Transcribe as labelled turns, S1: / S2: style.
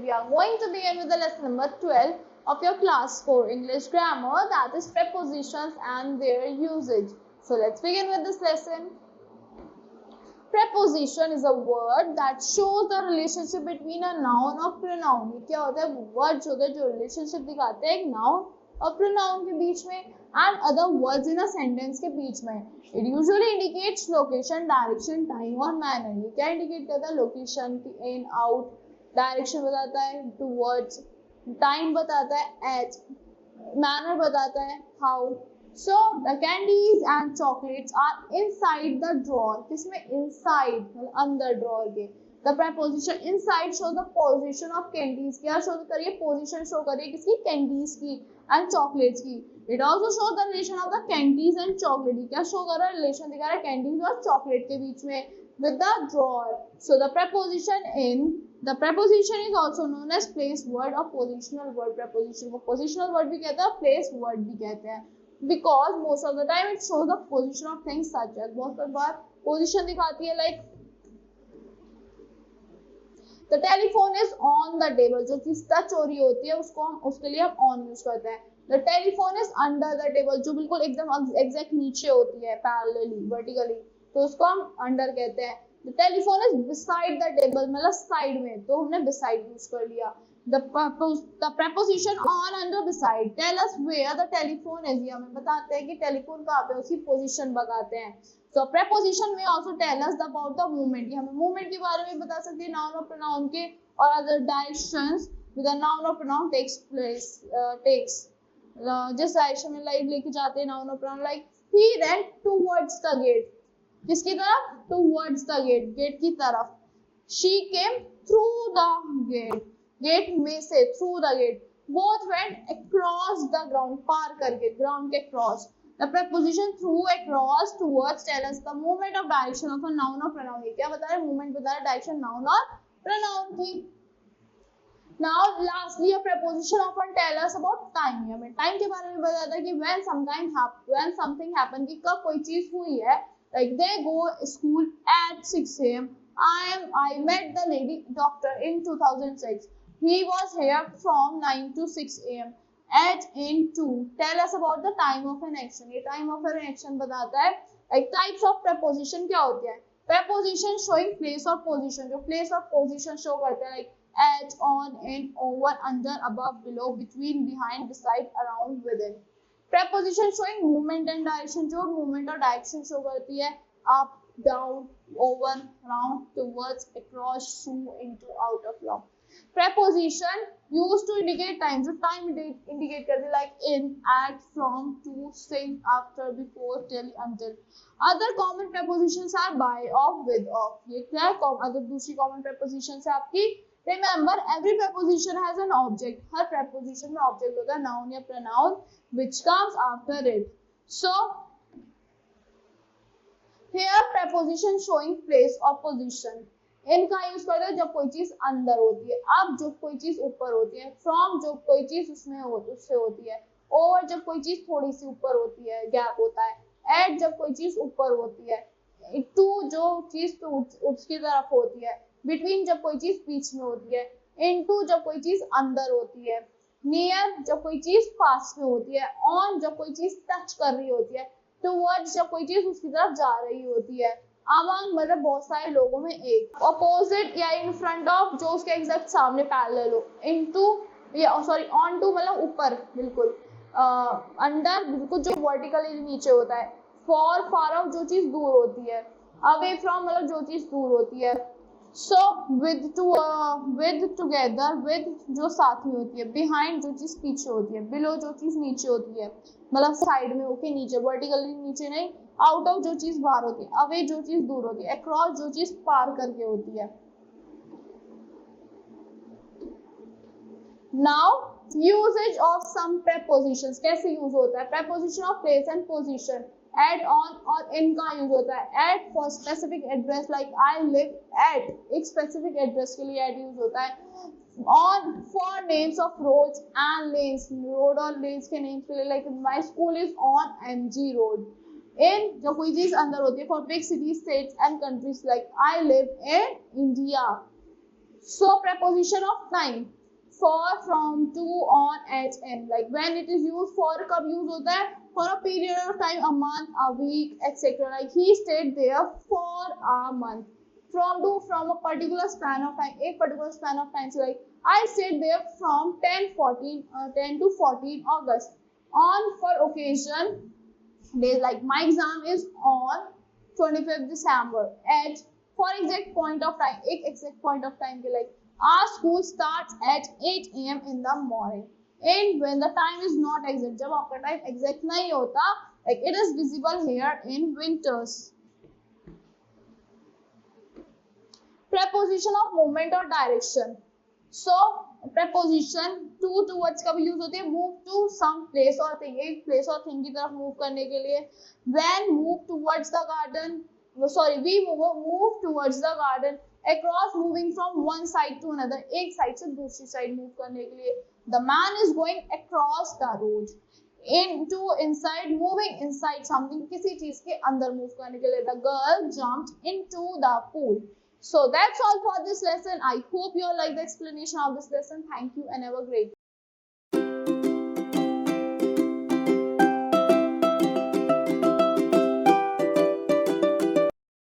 S1: we are going to begin with the lesson number 12 of your class 4 English grammar, that is prepositions and their usage. So let's begin with this lesson. Preposition is a word that shows the relationship between a noun or pronoun. ये क्या होता है? Words होते हैं जो relationship दिखाते हैं एक noun और pronoun के बीच में and other words in a sentence के बीच में. It usually indicates location, direction, time और manner. ये क्या indicate करता है? Location, in, out, direction बताता है, towards, time बताता है, at, manner बताता है, how. So the candies and chocolates are inside the drawer. किसमें? Inside, मतलब अंदर drawer के. The preposition inside shows the position of candies. क्या show कर रही है? Position show कर रही है किसकी? Candies की and chocolates की. It also shows the relation of the candies and chocolate. क्या show कर रहा है? Relation दिखा रहा है candies और chocolate के बीच में with the drawer. So the preposition in, the preposition is also known as place word or positional word. Preposition को positional word भी कहते हैं, place word भी कहते हैं. Because most of the time it shows the position of things such as, बहुत बार position दिखाती है like the telephone is on the table. जो चीज टच हो रही होती है उसको हम उसके लिए हम on यूज करते हैं. The telephone is under the table. जो बिल्कुल एकदम एग्जैक्ट नीचे होती है parallelly, vertically, तो उसको हम under कहते हैं. The telephone is beside the table, मतलब साइड में, तो हमने beside यूज कर लिया. The preposition on, under, beside tell us where the telephone is. ये हमें बताते हैं कि टेलीफोन कहाँ पे, उसकी पोजीशन बताते हैं. So preposition may also tell us about the movement. ये हमें movement के बारे में बता सकती है noun और pronoun के, और other directions with a noun or pronoun takes place जिस डायरेक्शन में लाइक लेके जाते हैं noun और pronoun, like he ran towards the gate. किसकी तरफ? Towards the gate, गेट की तरफ. She came through the gate, gate में से, through the gate. Both went across the ground, पार करके, ground के cross. The preposition through, across, towards tell us the movement of direction of a noun or pronoun. ये क्या बता रहा है? movement बता रहा है direction noun और pronoun की. Now lastly a preposition often tell us about time. हमें time के बारे में बताता है कि when something happen, कि कब कोई चीज हुई है. Like they go school at 6 a.m. I met the lady doctor in 2006. He was here from 9 to 6 a.m. At in to tell us about the time of an action. ये time of an action बताता है. Like types of preposition क्या होते हैं? Preposition showing place or position. जो place और position show करते हैं, like at, on, in, over, under, above, below, between, behind, beside, around, within. Preposition showing movement and direction. जो movement और direction show करती है, up, down, over, round, towards, across, through, into, out of, from. Preposition used to indicate time. जो time indicate करते हैं, like in, at, from, to, since, after, before, till, until. Other common prepositions are by, of, with, of. ये क्या है? Other दूसरी common prepositions है आपकी. Remember, every preposition has an object. Her preposition में object होता है, noun या pronoun, which comes after it. So here preposition showing place or position. इनका यूज करते हैं जब कोई चीज अंदर होती है, अब जब कोई चीज ऊपर होती है, from जब कोई चीज उससे होती है, over जब कोई चीज थोड़ी सी ऊपर होती है, गैप होता है, at जब कोई चीज ऊपर होती है, to जो चीज तो उसकी तरफ होती है, between जब कोई चीज बीच में होती है, into जब कोई चीज अंदर होती है, near जब कोई चीज पास में होती है, on जब कोई चीज टच कर रही होती है, towards जब कोई चीज उसकी तरफ जा रही होती है, among मतलब बहुत सारे लोगों में एक, opposite या in front of जो उसके एग्जैक्ट सामने पैरेलल हो, into या सॉरी on to मतलब ऊपर बिल्कुल, under बिल्कुल जो वर्टिकली नीचे होता है, far off जो चीज दूर होती है, away from मतलब जो चीज दूर होती है. So with together, with जो साथ में होती है, behind जो चीज पीछे होती है, below जो चीज नीचे होती है, मतलब साइड में होके नीचे, वर्टिकली नीचे नहीं, out of जो चीज बाहर होती है, away जो चीज दूर होती है, across जो चीज पार करके होती है. Now usage of some prepositions. कैसे यूज होता है? Preposition of place and position. Add on और in का यूज होता है. At for specific address, like I live at, एक specific address के लिए add यूज होता है. On for names of roads and lanes, road और lanes के names के लिए, like my school is on MG road. In जो कोई चीज अंदर होती है, for big cities, states and countries, like I live in India. So preposition of time. for, from, to, on, at, in. Like when it is used for, कब use होता है? For a period of time, a month, a week, etc. Like he stayed there for a month. From, to, from a particular span of time, एक particular span of time. So like I stayed there from 10 to 14 August. On, for occasion days, like my exam is on 25th December. At, for exact point of time, एक exact point of time के like our school starts at 8 a.m. in the morning. And when the time is not exact, जब आपका time exact नहीं होता, like it is visible here in winters. Preposition of movement or direction. So preposition to towards कब use होती है? Move to some place or thing, एक place और thing की तरफ move करने के लिए. When move towards the garden, sorry, we move towards the garden. Across, moving from one side to another, एक side से दूसरी side move करने के लिए. The man is going across the road. Into, inside, moving inside something, किसी चीज के अंदर move करने के लिए. The girl jumped into the pool. So that's all for this lesson. I hope you all like the explanation of this lesson. Thank you and have a great day.